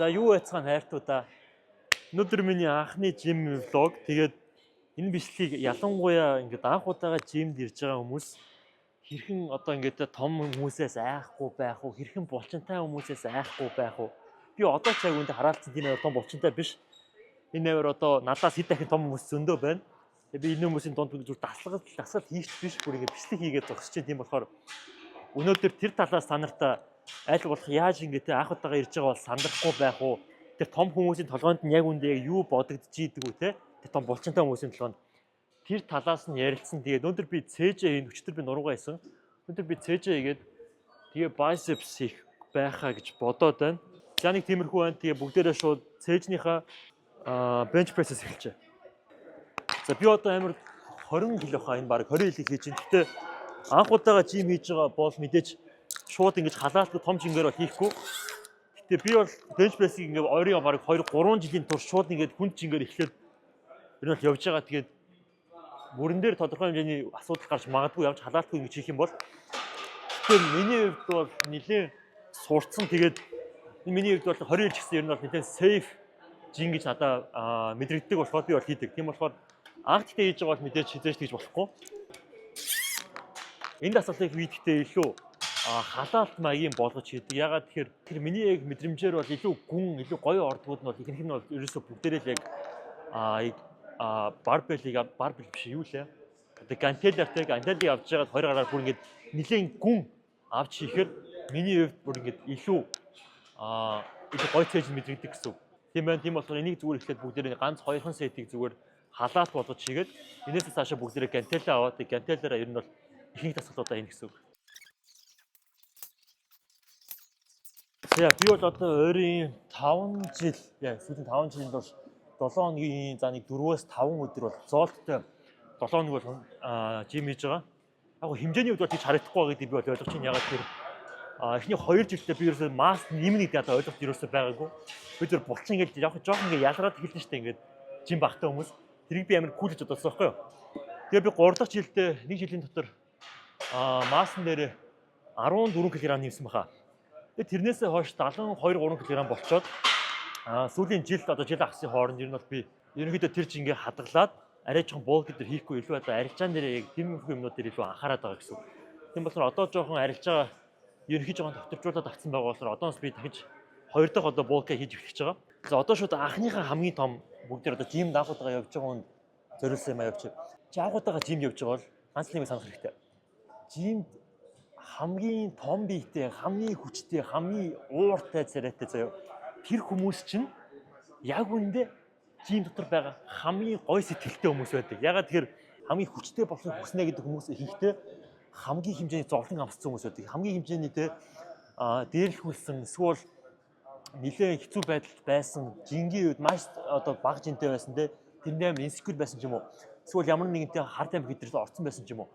За юу байцгаана хайртуудаа. Өнөөдөр миний анхны жим влог. Тэгээд энэ бичлэгийг ялангуяа ингээд анх удаага жимд ирж байгаа хүмүүс хэрхэн одоо ингээд том хүмүүсээс айхгүй байх уу, хэрхэн булчинтай хүмүүсээс айхгүй байх уу. Би одоо ч яг үүнд хараалцсан тийм том булчинтай биш. Энэ нээр одоо надаас хэд дахин том хүмүүс зөндөө байна. Тэгээд би энэ хүмүүсийн донд зүгээр дасгал хийх биш, бүр ингээд бичлэг хийгээд зогсож байна. Тийм болохоор өнөөдөр тэр талаас танартаа аль болох яаж ингээд анх удаага ирж байгаа бол сандрахгүй байх уу? Тэр том хүмүүсийн толгойд нь яг үндэ юу бодогдож ийдэг үү те? Тэр том булчинтай хүмүүсийн толгойд тэр талаас нь ярилцсан. Тэгээд өнөөдөр би CJ өчтөр би нуруугаа хийсэн. Өнөөдөр би CJ гээд тэгээ biceps хийх байхаа гэж бодоод байна. За нэг тиймэрхүү байна. Тэгээ бүгдээрээ шууд CJ-ийнхаа bench press-ээс эхэлжээ. За би одоо амар 20 кг хаа энэ баг 20 кг хийж байна. Гэтэ анх удаага жим хийж байгаа бол мэдээж шууд ингэж халаалтгүй том жингээр бол хийхгүй. Гэтэ би бол bench press-ийг ингээд ойрын баг 2-3 жилийн турш шууд ингээд хүнд жингээр эхлээд ер нь бол явж байгаа. Тэгээд бүрэн дээр тодорхой хэмжээний асуудал гарч магадгүй явж халаалтгүй ингэж хийх юм бол тэгэхээр миний хувьд бол нэлээд сурцсан. Тэгээд миний хувьд бол 20 жил гэсэн ер нь бол нэлээд safe жин гэж надад мэдрэгддэг болохоор би бол хийдэг. Тийм болохоор анх тэгтээ хийж байгаа бол мэдээж хизээж тэгж болохгүй. Энэ асуултыг би тэгтээ илүү халаалт маягийн болгож хийдэг. Ягаад тэгэхээр тэр миний яг мэдрэмжээр бол илүү гүн, илүү гоё ордгууд нь бол ихэнх нь бол ерөөсөө бүгдээрээ л яг барбел биш юу лээ. Одоо гантелертэй гантелийг авч байгаад 20 гараар бүр ингээд нэлээд гүн авч хийхээр миний хувьд бүр ингээд илүү гоё цээж мэдрэгдэг гэсэн. Тийм байна. Тийм болохоор энийг зүгээр ихлээд бүгдээрээ ганц 2 сетийг зүгээр халаалт болгож хийгээд энээсээ цаашаа бүгдээрээ гантелээ аваад гантелераа ер нь бол ихэнх дасгалуудаа хийнэ гэсэн. За би бол одоо ойрын 5 жил сүүлийн 5 жилийн турш 7 хоногийн за нэг 4-5 өдөр бол зоолттой 7 хоног бол жим хийж байгаа. Яг хэмжээний хувьд бол тийч харагдахгүй байгаа гэдэг би бол ойлгож байна. Ягаад гэхээр эхний 2 жилдээ би ерөөсөө масс нэмнэ гэдэг одоо ойлголт ерөөсөө байгаагүй. Бид нар булчин ингэж явах жоох ингэ ялгараад эхэлсэн шүү дээ ингээд жим багтаа хүмүүс. Тэрийг би амар кул гэж бодсон байхгүй юу. Тэгээ би 3 дахь жилдээ 1 жилийн дотор массан дээр 14 кг нэмсэн баха. Тэгээ тэрнээсээ хойш 72-3 кг болчоод сүүлийн жил одоо жил ахсын хооронд ер нь бол би ерөнхийдөө тэр чинь ингээ хадгалаад арай жоохон буулг дээр хийхгүй илүү одоо арилжаан дээр яг тиймэрхүү юмнууд дээр илүү анхаарат байгаа гэсэн. Тийм болохоор одоо жоохон арилжаа ерөнхий жоохон докторжуулаад авсан байгаа болохоор одоос би дахиж 2 дахь одоо буулга хийж эхлэж байгаа. За одоо шууд анхныхаа хамгийн том бүгдээр одоо жимд анх удаага явж байгаа хүн зориулсан юм явж. Чи анх удаага жимд явж байгаа бол ганц нэг санах хэрэгтэй. Жимд хамгийн том биетэй, хамгийн хүчтэй, хамгийн ууртай царайтай заяа. Тэр хүмүүс чинь яг үндэ жим дотор байгаа хамгийн гоё сэтгэлтэй хүмүүс байдаг. Ягаад тэгэхээр хамгийн хүчтэй болохыг хүснэ гэдэг хүмүүс ихэнхдээ хамгийн хэмжээний зовлон амссан хүмүүс байдаг. Хамгийн хэмжээний дээрлэхүүлсэн эсвэл нэлээд хэцүү байдалд байсан жингийн үед маш одоо бага жинтэй байсан тэрнээ амар инсекюр байсан ч юм уу. Эсвэл ямар нэгэнтэй хард амир хэдрэл орсон байсан ч юм уу.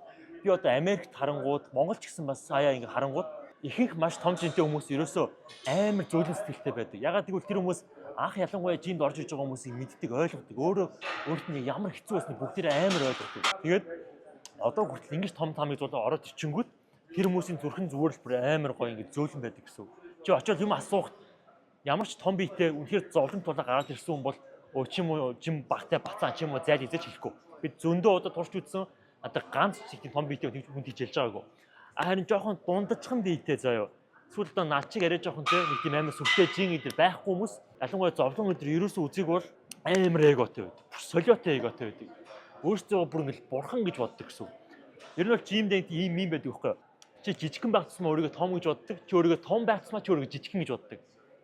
Би одоо Америкт харангууд, Монголч гэсэн бас сая ингэ харангууд ихэнх маш том жинтэй хүмүүс ерөөсөө амар зөөлөн сэтгэлтэй байдаг. Ягаад гэвэл тэр хүмүүс анх ялангуяа жимд орж иж байгаа хүмүүсийг мэддэг, ойлгодог. Өөрт нь ямар хэцүү байсныг бүгдээ амар ойлгодог. Тэгээд одоо хүртэл ингэж том тамиг зулаа ороод ичингүүд тэр хүмүүсийн зүрхэн зүгээр л бүр амар гоё ингэ зөөлөн байдаг гэсэн. Чи очиод юм асуух ямар ч том биетэй үнэхээр зовлон тулаа гараад ирсэн хүн бол чи юм уу жим багтай бацаа чи юм уу зайл эзэж хэлэхгүй. Би зөндөө удаа турш үзсэн. Одоо ганц чиг том биетэй хүн хийж хэлж байгаагүй. Харин жоохон дундажхан биетэй заяа. Эсвэл одоо наад чиг арай жоохон нэг тийм амар сүртэй жин идэр байхгүй хүмүүс ялангуяа зовлон өдр ерөөсөө үзег бол амар эготой байдаг. Солиотой эготой байдаг. Өөрсдөө бүр ингээл бурхан гэж боддог гэсэн. Ер нь бол жимд ийм юм байдаг байхгүй юу? Чи жижигхэн байх тусмаа өөрийгөө том гэж боддог. Чи өөрийгөө том байх тусмаа чи өөрийгөө жижигхэн гэж боддог.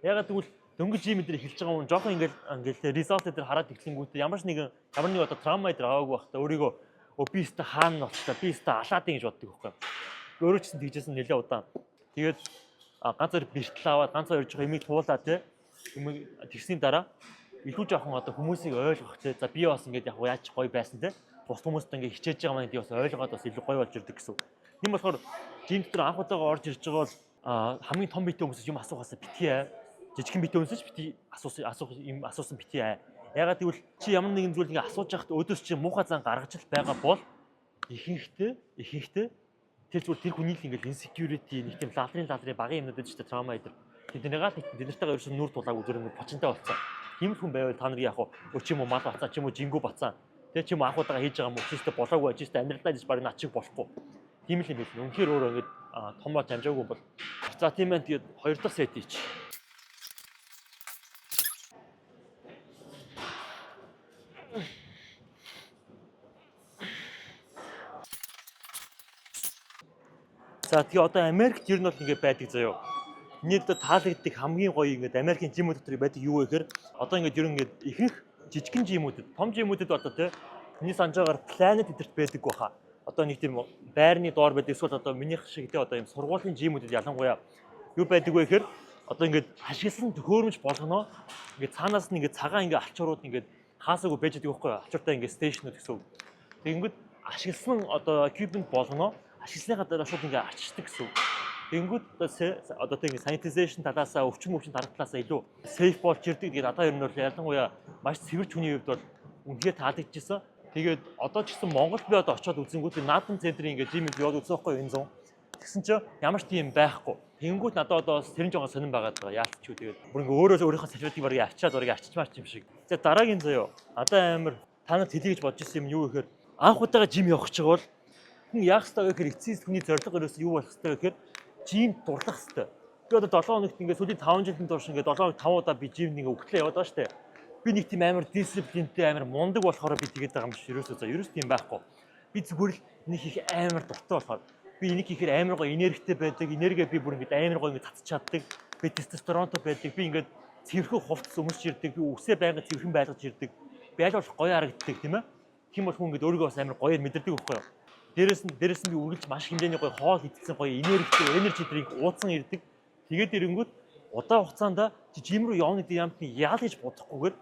Ягаад гэвэл дөнгөж жим дээр эхэлж байгаа хүн жоохон ингээл резолт дээр хараад эхлэнгүүтээ ямар нэг одоо траума дээр аваагүй байх та өөрийгөө биеста хаана болчлаа биеста алаадын гэж боддог байхгүй. Өөрөө ч гэсэн тэгжсэн нэлээд удаан. Тэгээд ганцаар бэртэл аваад ганцаар ирж байгаа юмыг туулаад тэгсний дараа илүү жоохон одоо хүмүүсийг ойлгох те. За би бас ингээд яг яаж гоё байсан те. Бус хүмүүст ингээд хичээж байгаа маань би бас ойлгоод бас илүү гоё болж ирдэг гэсэн. Тийм болохоор жим дотор анх удаага орж ирж байгаа бол хамгийн том биетэй хүмүүсээс юм асуухаас битгий жижигхэн биетэй хүмүүсээс битгий асуусан битгий Ягаад гэвэл чи ямар нэгэн зүйл ингээ асууж байхад өөдөөс чи муухай зан гаргаж л байгаа бол ихэнхдээ тэр зүгээр тэр хүний л ингээл insecurity нэг тийм лалрын багын юмнууд гэж траума идэр тэднэртэйгээ ерөөсөн нүр тулаагүй зүгээр нэг бочинтой болцсон. Тийм хүн байвал та нарыг яг чи юм уу мал бацаа чи юм уу жингүү бацаа тэг чи юм ахуудаа хийж байгаа юм уу чистэй болоогүй чистэй амьдралаа гэж баг над чиг болохгүй. Тийм л юм биш. Үнэхээр өөрөө ингэж томоо амжаагүй бол. За тийм ээ тэгээд 2 дахь сет ич. За тэгээ одоо Америкт ер нь бол ингэ байдаг заяо. Миний одоо таалагддаг хамгийн гоё ингэ Америкийн жимүүд дотор байдаг юу вэ гэхээр одоо ингэ ер нь ингэ ихэнх жижигхэн жимүүдэд, том жимүүдэд одоо тэ миний санджаагаар планет эдэрт байдаг баха. Одоо нэг тийм байрны доор байдаг эсвэл одоо минийх шиг тэ одоо юм сургуулийн жимүүдэд ялангуяа юу байдаг вэ гэхээр одоо ингэ хашгилсан төхөөрөмж болгоно. Ингэ цаанаас нь ингэ цагаан ингэ алчуурууд ингэ хаасаагүй байж байгаа байхгүй юу? Алчууртай ингэ стейшнүүд гэсэн үг. Тэгэнгүүт ашигласан одоо эквипмент болгоно. Ашигласныхаа дараа шууд ингэ ачдаг гэсэн үг. Тэгэнгүүт одоо тийм sanitization талаасаа өвчин дарагтлаасаа илүү safe болж ирдэг. Тэгээд одоо ер нь бол ялангуяа маш цэвэр хүний хувьд бол үнэхээр таалагдчихсан. Тэгээд одоо ч гэсэн Монголд би одоо очиод үзэнгүүт наадам центрийн ингээ жимэд яваад үзсэн байхгүй энэ зам. Тэгсэн чинь ямар ч тийм байхгүй. Тэгэнгүүт надад одоо бас тэрэн жоохон сонирн байгаад байгаа. Яалт ч юу тэгээд бүр ингээ өөрийнхөө салбарыг барыг авчиад барыг арчичмаарч юм шиг. За дараагийн заяо. Одоо амар та нарт хэлье гэж бодож ирсэн юм юу гэхээр анх удаага жим явах гэж байгаа бол хүн яах ёстой вэ гэхээр эцсийн хүний зорилго өрөөс юу болох ёстой вэ гэхээр жим дурлах ёстой. Би одоо 7 хоногт ингээ сүүлийн 5 жилийн турш ингээ 7 хоног 5 удаа би жимд ингээ өгтлээ яваад байгаа штэ. Би нэг тийм амар дисциплинтэй амар мундаг болохоор би тэгээд байгаа юм шиг ерөөсөө тийм байхгүй. Би зүгээр л нэг их амар дуртай болохоор би энийг хийхээр амар гоё энергитэй байдаг. Энерги би бүр ингээд амар гоё ингээд татчих чаддаг. Би тестостеронтой байдаг. Би ингээд цэвэрхэн хувцас өмсч ирдэг. Би үсээ байнга цэвэрхэн байлгаж ирдэг. Би аль болох гоё харагддаг тийм ээ. Тийм бол хүн ингээд өөрийгөө бас амар гоёор мэдэрдэг байхгүй юу? Дээрээс нь би үргэлж маш хэмжээний гоё хоол идсэн гоё энергитэй energy drink ууцсан ирдэг. Тэгээд ирэнгүүт удаан хугацаанд жим рүү явна гэдэг юмд нь яал гэж бодохгүйгээр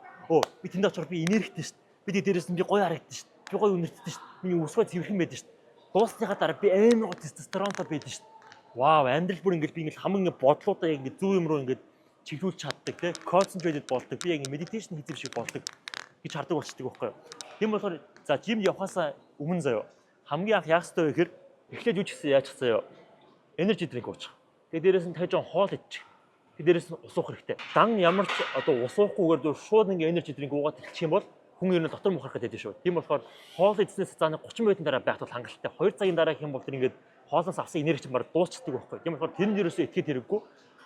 би тэнд очихоор би энергитэй шүү дээ. Би дээрээс нь би гоё харагддаг шүү дээ. Би гоё үнэртдэг шүү дээ. Миний өсгөө цэвэрхэн байдаг шүү дээ. Дуусныхаа дараа би амар тестостеронтой байдаг шүү дээ. Вау, амьдрал бүр ингэж би ингэж хамгийн бодлуудаа ингэ зөв юм руу ингэ чиглүүлж чаддаг тий. Concentrated болдог. Би ингэ meditation хийх шиг болдог гэж хардаг болчдөг байхгүй юу. Тийм болохоор за жимд явахаасаа өмнө заяо. Хамгийн анх яах ёстой вэ гэхээр эхлээд юу ч гэсэн яаж заяо. Energy drink уучих. Тэгээд дээрээс нь тажин хоол идчих. Тэгээд дээрээс нь ус уух хэрэгтэй. Дан ямар ч одоо ус уухгүйгээр шууд ингэ energy drink уугаад хэлчих юм бол хүн ер нь дотор мухарах гэдэг шүү. Тийм болохоор хоол идснээс цаана 30 минутын дараа байхад бол хангалттай. 2 цагийн дараа гэх юм бол тэр ингээд хоолноос авсан энерги чинь баг дуусчдаг байхгүй. Тийм болохоор тэр нь ерөөсөө итгэхэд хэрэггүй.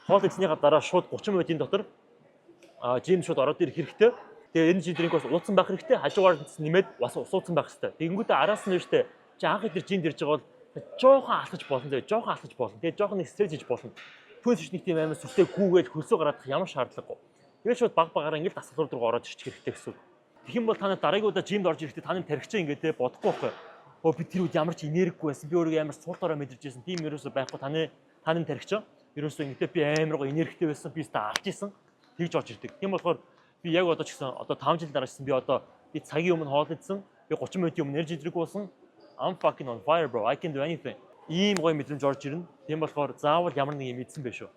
Хоол идснийхаа дараа шууд 30 минутын дотор жим шууд ороод ирэх хэрэгтэй. Тэгээ energy drink бас ууцсан байх хэрэгтэй. Хажуугаар нэмээд бас ус ууцсан байх хэрэгтэй. Тэгэнгүүтээ араас нь штэ чи анх идэр жимд ирж байгаа бол жоохон алхаж болно. Тэгээ жоохон алхаж болно. Тэгээ жоохон нэг стресс хийж болно. Түүнээс нэг тийм амар сүртэй гүүгээл хөлсөө гаргах ямар шаардлагагүй. Тэгээ шууд баг багаараа ингээд дасгал руу ороод ирчих хэрэгтэй гэсэн. Тэгэх юм бол та нар дараагийн удаа жимд орж ирэхдээ та нар тархичаа ингээд те бодохгүй байхгүй. Би тэр үед ямар ч энергигүй байсан. Би өөрийгөө амар суултаараа мэдэрч байсан. Тийм ерөөсөө байхгүй таны тархичаа ерөөсөө ингээд би амар гоо энергитэй байсан. Би өөртөө авч исэн. Тэгж орж ирдэг. Тийм болохоор би яг одоо ч гэсэн одоо 5 жил дараачсан би одоо би цагийн өмнө хоол идсэн. Би 30 минутын өмнө energy drink уусан. I'm fucking on fire bro. I can do anything. Ийм гоё мэдрэмж орж ирнэ. Тийм болохоор заавал ямар нэг юм идсэн байх шүү.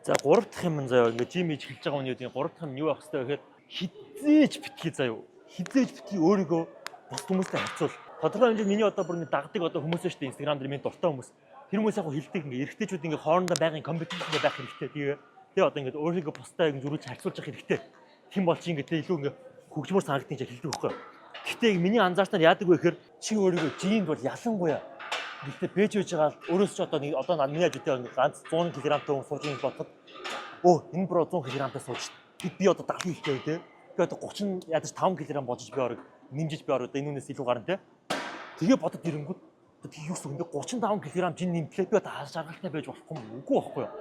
За 3 дахь юм заяа ингээд жим хийж эхэлж байгаа хүний 3 дахь юм юу байх хэрэгтэй вэ гэхээр хизээж битгий заяа. Хизээж битгий өөрийгөө бос хүмүүстэй харьцуул. Тодорхой хэмжээнд миний одоо бүр дагдаг одоо хүмүүс шүү дээ Instagram дээр миний дуртай хүмүүс. Тэр хүмүүс яг хэлдэг ингээд эрэгтэйчүүд ингээд хоорондоо байнгын компетишн байх хэрэгтэй. Тэгээ одоо ингээд өөрийгөө бусдаа ингээд зөрүүлж харьцуулж явах хэрэгтэй. Тэм бол чи ингээд илүү ингээд хөгжмөр санагдаж хэлдэг байхгүй. Гэхдээ миний анзаарснаар яадаг вэ гэхээр чи өөрийгөө жимд бол ялангуяа гэхдээ бэж байж байгаа өөрөөс ч одоо миний ажилтны ганц 100 кг-тай хүн сууж байгаа бодоход энэ бро 100 кг-тай сууж би одоо 70 кг те би одоо 30 ядаж 5 кг бодож би орог нэмжиж би ороо энүүнээс илүү гарна те тэгээ бодод ирэнгүүт тэг юу гэсэн 35 кг жин нэмтлээ би одоо хас жаргалтай байж болохгүй үгүй байхгүй юу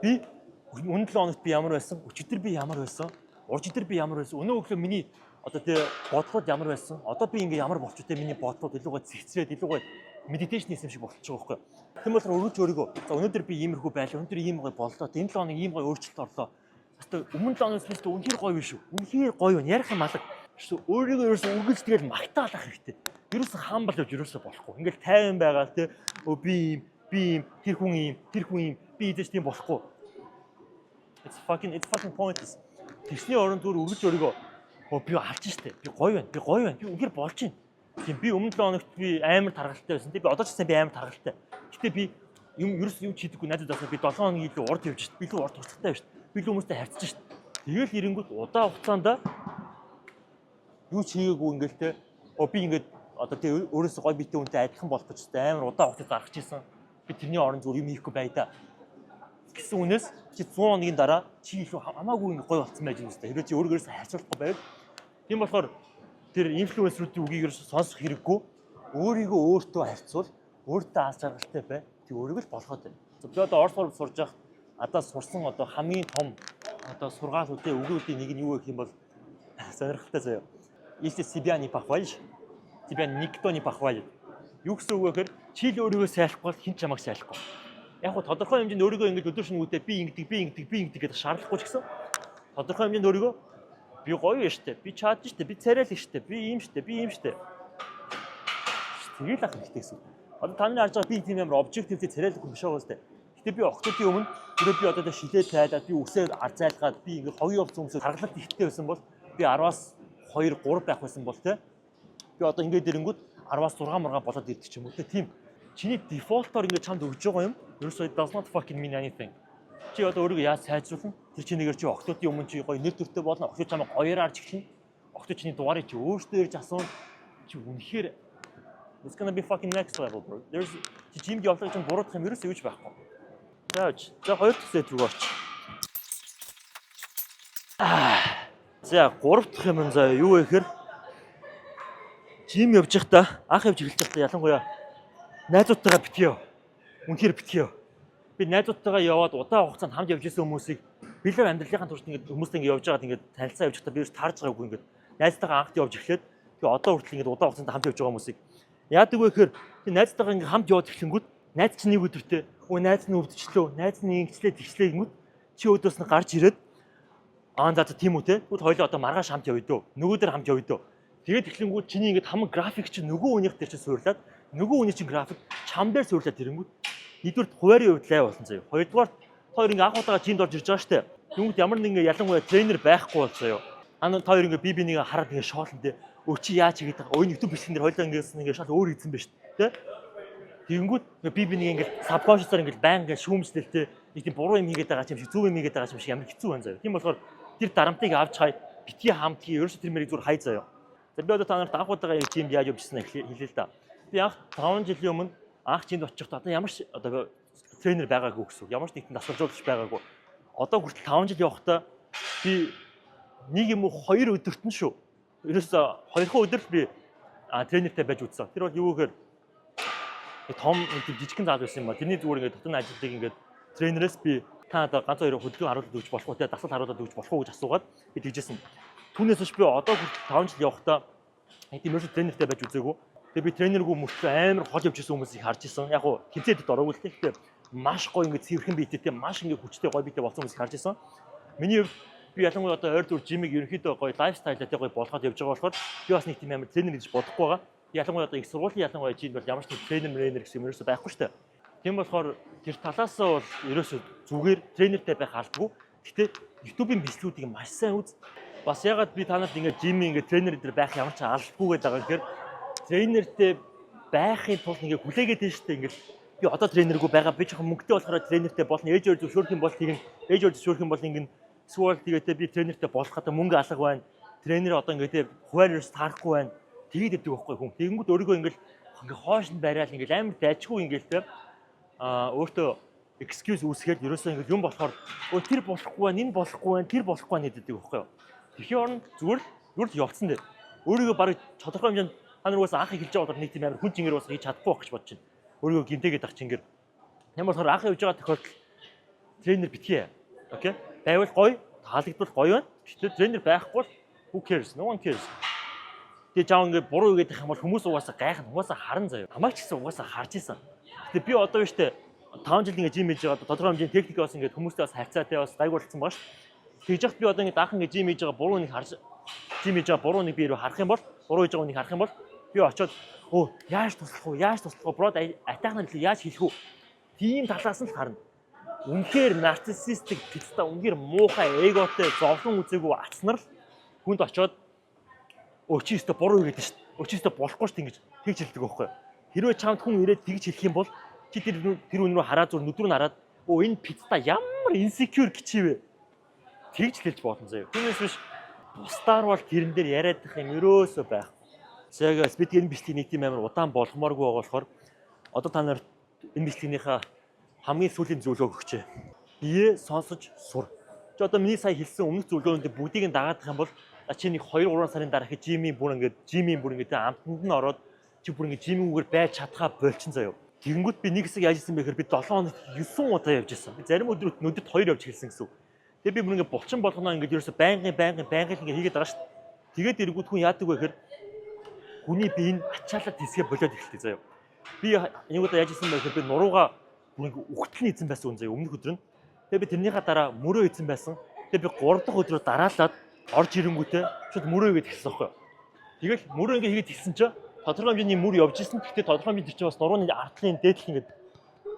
би өмнө 7 хоногт би ямар байсан өчигдөр би ямар байсан уржигдөр би ямар байсан өнөө өглөө миний одоо тэ бодлоод ямар байсан одоо би ингээ ямар болчтой миний бодлоод илүү гой зэгцрээд илүү гой медитейшн хийсэн шиг болчих жоох байхгүй. Тийм болохоор өргөж өөрийгөө за өнөөдөр би иймэрхүү байлаа. Өнөөдөр ийм гоё боллоо. Энэ 7 хоног ийм гоё өөрчлөлт орлоо. Хэвээ өмнө 7 хоногс би үнэхээр гоё биш үү? Үнэхээр гоё юу? Ярих юм алга. Өөрийгөө ерөөсөө үргэлж тэгэл магтаалах хэрэгтэй. Ерөөсөө хаамбал явж ерөөсөө болохгүй. Ингээл тайван байгаа те. Би ийм, тэр хүн ийм, би идэж тийм болохгүй. It's fucking pointless. Тэсний оронд зүгээр үргэлж өөрийгөө би алж штэ. Би гоё байна. Би үнэхээр болж байна. Тийм би өмнө 7 хоногт би амар таргалтай байсан. Би одоо ч гэсэн би амар таргалтай. Гэтэ би юм ерөөс юу ч хийдэггүй найзуудаасаа би 7 хоногийн илүү урд явж шít. Би илүү урд туцтай байна шít. Би илүү хүмүүстэй харьцаж шít. Тэгэл ирэнгүүт удаа хугацаанд юу ч хийгээгүй ингээл те би ингээд одоо тий өөрөөсөө гой битээ үнтэй адилхан болох гэж амар удаа хугацаа заргаж ирсэн. Би тэрний орон зүгээр юм хийхгүй байда. Гэсэн үнээс чи 100 хоногийн дараа чи илүү хамаагүй ингээ гой болцсон байж байгаа юм. Хэрвээ чи өөрөөсөө хайцуулахгүй байвал тийм болохоор тэр инфлюенсеруудын үгийг сонсох хэрэггүй. Өөрийгөө өөртөө харьцуул, өөртөө аз жаргалтай бай. Тэг өөрийгөө л болгоод байна. Би одоо Орос руу сурж явах одоо сурсан одоо хамгийн том одоо сургаалуудын үгүүдийн нэг нь юу гэх юм бол сонирхолтой заяа. Если себя не похвалишь, тебя никто не похвалит. Юу гэсэн үг вэ гэхээр чи л өөрийгөө сайрлахгүй бол хэн ч чамайг сайрлахгүй. Яг хөө тодорхой хэмжээнд өөрийгөө ингэж өдөр шөнөгүй би ингэдэг гэдэг шаардлагагүй ч гэсэн тодорхой хэмжээнд өөрийгөө би гоё штэ, би чадж штэ, би царай л штэ, би ийм штэ. Тэгэл ах хэрэгтэй гэсэн. Одоо та нарын харж байгаа би тийм амар обжективтэй царайлахгүй биш байгаа үстэй. Гэтэ би октодын өмнө түрүү би одоо шилээ тайлаад би үсээ зайлгаад би ингээ хоёрын болсон хүмүүсээр харгалт ихтэй байсан бол би 10-аас 2 3 байх байсан бол те би одоо ингээд ирэнгүүт 10-аас 6 мургаа болоод ирдэг ч юм уу те тийм чиний дефолтоор ингээ чамд өгж байгаа юм ерөөсөө does not fucking mean anything. Чи одоо өөрийгөө яаж сайжруулна? Тэр чинийгээр чи октодын өмнө чи гоё нэр төртэй болно. Октод чамайг хоёроор арж эхэлнэ. Октод чиний дугаарыг чи өөртөө ирж асуuna. Чи үнэхээр it's gonna be fucking next level bro. There's жимд явуулах чинь буруудах юм ерөөсөө юуж байхгүй. За хоёр дахь сет рүү орч. За гурав дахь юм заа юу вэ гэхээр жим явж байхдаа анх явж эхэлж байхдаа ялангуяа найзуудтайгаа битгий. Үнэхээр битгий. Би найзуудтайгаа яваад удаан хугацаанд хамт явж исэн хүмүүсийг билээ амьдралынхаа туршид ингээд хүмүүстэй ингээд явж байгаад ингээд танилцаа явж байхдаа би таарж байгаагүй ингээд найзтайгаа анхд явж эхлээд тэгээ одоо хүртэл ингээд удаан хугацаанд хамт явж байгаа хүмүүсийг яадаг вэ гэхээр найзтайгаа ингээд хамт яваад эхлэнгүүт найз чинь нэг өдөртөө найз нь өвдчлөө, найз нь ингэчлээ тэгчлээ гэмүүд чи өдөөс нь гарч ирээд за тийм үү те тэгвэл хоёлоо одоо маргааш хамт явъя дөө нөгөөдөр хамт явъя дөө тэгээд эхлэнгүүт чиний ингээд хамаг график чинь нөгөө хүнийх дээр чинь суурлаад нөгөө хүний чинь график чам дээр суурлаад ирэнгүүт нэгдүгээр хуваарийн хувьд лай болсон заяа хоёрдугаар хоёр ингээд анх удаага жинд орж ирж байгаа штэ тэгвэл ямар нэгэн ялангуяа тренер байхгүй бол заяа хоёр ингээд би бинийг хараад ингээд шоолн те чи яаж хийгээд байгаа өө YouTube бичлэгэн дээр хоёлоо ингээд шал өөр хийсэн байж те тэгэнгүүт би бинийг ингээд сабконшсоор ингээд баян ингээд шүүмжлэлтэй нэг тийм буруу юм хийгээд байгаа юм шиг зөв юм хийгээд байгаа юм шиг ямар хэцүү байна заяа тийм болохоор тэр дарамтыг авч хай битгий хамтгий ерөөсө тэр мэрийг зүгээр хай заяа за би одоо та нарт анх удаага жимд яаж явжсэн хэлээ л да би анх 5 жилийн өмнө анх жимд очихдоо одоо ямар ч одоо тренер байгаагүй гэсэн ямар ч нэгэн дасгалжуулагч байгаагүй одоо хүртэл 5 жил явахдаа би нэг юм уу 2 өдөрт нь шүү ерөөсө 2 өдөр л би тренертэй байж үзсэн тэр бол юу гэхээр том жижигхэн заал байсан юм ба тэрний зүгээр ингээд дотны ажилтныг ингээд тренерээс би та одоо ганц хоёр хөдөлгөөн харуулдаг гэж болох уу те дасгал харуулдаг гэж болох уу гэж асуугаад би тэгжсэн. Түүнээс биш би одоо 5 жил явахдаа тийм ерөөсөө тренертэй байж үзээгүй. Тэгээ би тренергүй мөртлөө амар хол явж исэн хүмүүсийг харж исэн. Яг уу тэмцээдэд ороогүй л те. Тэгээ маш гоё ингээд цэвэрхэн биетэй те маш ингээд хүчтэй гоё биетэй болсон хүмүүсийг харж исэн. Миний хувьд би ялангуяа одоо ойр дүр жимийг ерөнхийдөө гоё лайфстайлтай гоё болгоод явж байгаа болохоор би бас нэг тийм амар тренер гэж бодохгүй байгаа. Ялангуяа одоо их сургуулийн ялангуяа жимд бол ямар ч тренер гэсэн юм ерөөсөө байхгүй шүү дээ. Тийм болохоор тэр талаас нь бол ерөөсөө зүгээр тренертэй байх албагүй. Гэтэ YouTube-ийн бичлэгүүдийг маш сайн үз. Бас ягаад би та нарт ингээд жимийн ингээд тренер дээр байх ямар ч албагүй гэдэг байгаа гэхээр тренертэй байхын тулд ингээд хүлээгээд байна шүү дээ. Ингээд би одоо тренергүй байгаа би жоохон мөнгөтэй болохоор тренертэй болно. Ээж өөр зөвшөөрөх юм бол тийм ээж өөр зөвшөөрөх юм бол ингээд эсвэл тэгээд би тренертэй болох гэдэг мөнгө алга байна. Тренер одоо ингээд хуваар ерөөс таарахгүй байна. Тэгээд өгдөг байхгүй хүн. Тэгэнгүүт өөрийгөө ингээд хоош нь барайл ингээд амар дайчгүй ингээд те өөртөө excuse үүсгээд ерөөсөө ингээд юм болохоор тэр болохгүй байна, энэ болохгүй байна, тэр болохгүй байна гэдэг байхгүй юу. Тэхийн орнд зүгээр л явцсан дээ. Өөрийгөө барыг тодорхой хэмжээнд та нар угаасаа анх эхэлж байгаа бол нэг тийм амар хүн чингээр бас хийж чадахгүй байх гэж бодож байна. Өөрийгөө гинтэйгээд ах чингээр. Ямар болохоор анх явж байгаа тохиолдолд тренер битгий. Окей? Байвал гоё, таалагдвал гоё байна. Гэхдээ тренер байхгүй бол who cares? No one cares. Тэгээ жаа ингээд буруу үгээд их юм бол хүмүүс угаасаа гайхна, угаасаа харан заяа. Намайг ч гэсэн угаасаа харж исэн. Тэгээ би одоо биш үү 5 жил ингээд жим хийж байгаа тодорхой хэмжээний техник бас ингээд хүмүүстэй бас харьцаатай бас гайгуулсан бааш. Тэгж яхад би одоо ингээд даах ингээд жим хийж байгаа буруу нэг харж жим хийж байгаа буруу нэг би рүү харах юм бол буруу хийж байгаа нэг харах юм бол би очиод яаж туслах уу брод атайхнаа яаж хэлэх үү тийм талаас нь л харна. Үнэхээр нарциссистик пицта үнэхээр муухай эготой зовлон үзээгүй атснаар л хүнд очиод чи өстө буруу хийгээд шүү дээ. Чи өстө болохгүй шүү дээ ингэж тэгж хэлдэг байхгүй. Хэрвээ чамд хүн ирээд тэгж хэлэх юм бол Чи тэр үнрөө хараад зүр нүдрүү хараад энэ пицца ямар insecure гिचивэ. Тэгж хэлж болно заяа. Түүнээс биш бусдаар бол тэрэн дээр яриад их юм өрөөсөө байх. За guys бид энэ бичлэг нэг тийм амар удаан болгомооргүй байгаа болохоор одоо та нар энэ бичлэгнийхээ хамгийн сүүлийн зөвлөгөө өгчээ. Бие сонсож сур. Чи одоо миний сая хэлсэн өмнөх зөвлөгөөнүүд бүгдийг нь дагаадах юм бол чи нэг 2-3 сарын дараа их жимийн бүр ингээд амтанд нь ороод чи бүр ингээд жимүүгээр байж чадхаа болчин заяа. Тэгэнгүүт би нэг хэсэг яаж исэн бэ гэхээр би 7 хоногт 9 удаа явж исэн. Би зарим өдрөд 2 явж хэлсэн гэсэн. Тэгээ би бүр ингээд булчин болгоно ингээд ерөөсө байнгын ингээд хийгээд байгаа шүү дээ. Тэгээд эргүүд хүн яадаг вэ гэхээр хүний бие нь ачаалаад тисгээ болоод эхэлдэг заяа. Би нэг удаа яаж исэн бэ гэхээр би нуруугаа бүр ингээд үхтэл эзэн байсан хүн заяа өмнөх өдөр нь. Тэгээ би тэрнийхээ дараа мөрөө эзэн байсан. Тэгээ би 3 дахь өдрөө дараалаад орж ирэнгүүтээ шууд мөрөө игээд хэлсэн байхгүй. Тэгэл мөрөө ингээд хийгээд хэлсэн чинь тодорхой хэмжээний мөр явж исэн. Гэхдээ тодорхой хэмжээний тэр чинь бас нурууны артлын дээдлэх ингээд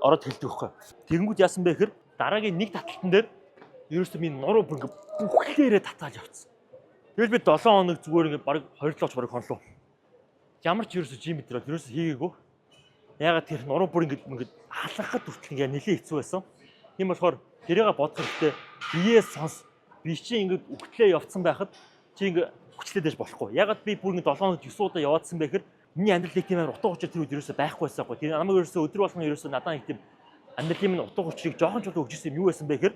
ороод хэлдэг байхгүй. Тэгэнгүүт яасан бэ гэхээр дараагийн нэг таталтан дээр ерөөсөө минь нуруу бүр ингээд бүхлээрээ татааж авцсан. Тэгэл би 7 хоног зүгээр ингээд баг 2 лооч барыг хонлоо. Ямар ч ерөөсөө жим мэтрэл ерөөсөө хийгээгүй. Ягаад тэр нуруу бүр ингээд халахад хүртэл ингээд нэлээд хэцүү байсан. Тийм болохоор тэрийг бодох хэрэгтэй. Бие сонс. Би чи ингээд үхтлээ явцсан байхад чи ингээд хүчлээ дэж болохгүй. Ягаад би бүр ингээд 7 хоног 9 удаа яваадсан бэ гэхээр миний амьдралыг тийм амар утга учир тэр үед ерөөсөө байхгүй байсан байхгүй. Тэр намайг ерөөсөө өдөр болгон ерөөсөө надад их тийм амьдралын минь утга учирыг жоохон ч өгч ирсэн юм юу байсан бэ гэхээр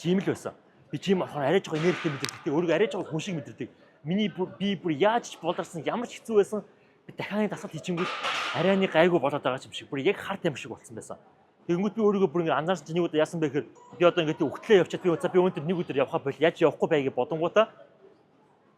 жим л байсан. Би жим болохоор арай жоохон энергитэй мэдэрдэг. Өөрийгөө арай жоохон хүн шиг мэдэрдэг. Миний би бүр яаж ч болдарсан ямар ч хэцүү байсан. Би дахианы дасгал хийчихэнгүүт арай нэг гайгүй болоод байгаа юм шиг. Бүр яг харт юм шиг болсон байсан. Тэгэнгүүт би өөрийгөө бүр ингээд анзаарсан чинь нэг удаа яасан бэ гэхээр би одоо ингээд үхтлээ явчаад би өнөөдөр нэг өдөр явхаа бол яаж явахгүй бай гэж бодонгуудаа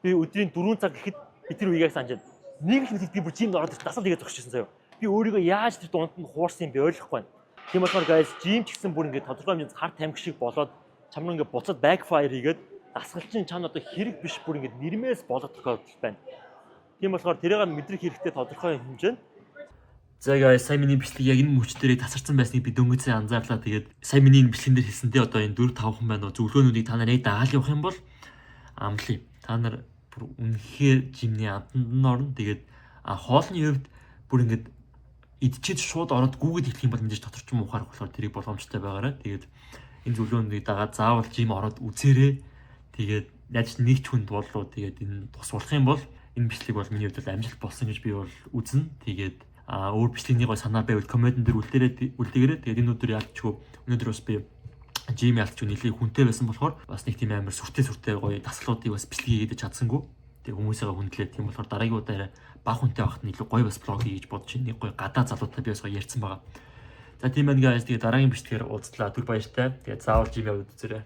би өдрийн 4 цаг гэхэд би тэр үеийг санджаад нэг л мэд би бүр жимд ороод дасгал хийгээд зогсчихсон заяа. Би өөрийгөө яаж тэр дунд нь хуурсан юм бэ ойлгохгүй байна. Тийм болохоор guys жим ч гэсэн бүр ингээд тодорхой хэмжээнд харт тамхи шиг болоод чамд ингээд буцаад backfire хийгээд дасгалчин чам одоо хэрэг биш бүр ингээд нэрмээс болоод тохиолдол байна. Тийм болохоор тэрийг мэдрэх хэрэгтэй тодорхой хэмжээнд. За guys сая миний бичлэг яг энэ мөчтөрийг тасарсан байсныг би дөнгөцөө анзаарлаа. Тэгээд сая миний бичлэгэн дээр хэлсэнтэй одоо энэ 4-5 хүн байна уу зөвлөгөөнүүдийг та нар яг дагаал явах юм бол амлаа. Та нар бүр үнэхээр жимний амтанд нь орно. Тэгээд хоолны хувьд бүр ингээд идчихэд шууд ороод гүгэд эхлэх юм бол мэдээж дотор ч юм ухаарах болохоор тэрийг боломжтой байгаарай. Тэгээд энэ зөвлөгөөнийг дагаад заавал жим ороод үзээрэй. Тэгээд яаж нэг ч хүнд боллоо тэгээд энэ тус болох юм бол энэ бичлэг бол миний хувьд амжилт болсон гэж би бол үзнэ. Тэгээд өөр бичлэгний гой санаа байвал коммент дээр үлдээгээрэй. Тэгээд энэ өдөр яалтчгүй өнөөдөр бас би жим яалтчгүй нэлээд хүнтэй байсан болохоор бас нэг тийм амар сүртэй гоё дасгалуудыг бас бичлэг хийгээд чадсангүй. Тэгээд хүмүүсээгээ хүндлээ. Тийм болохоор дараагийн удаа баг хүнтэй байхад илүү гоё бас блог хийж бодож нэг гоё гадаа залуутай би бас гоё ярьсан байгаа. За тийм байна guys. Тэгээд дараагийн бичлэгээр уулзлаа. Түр баяртай. Тэгээд заавал жим яваад үзээрэй.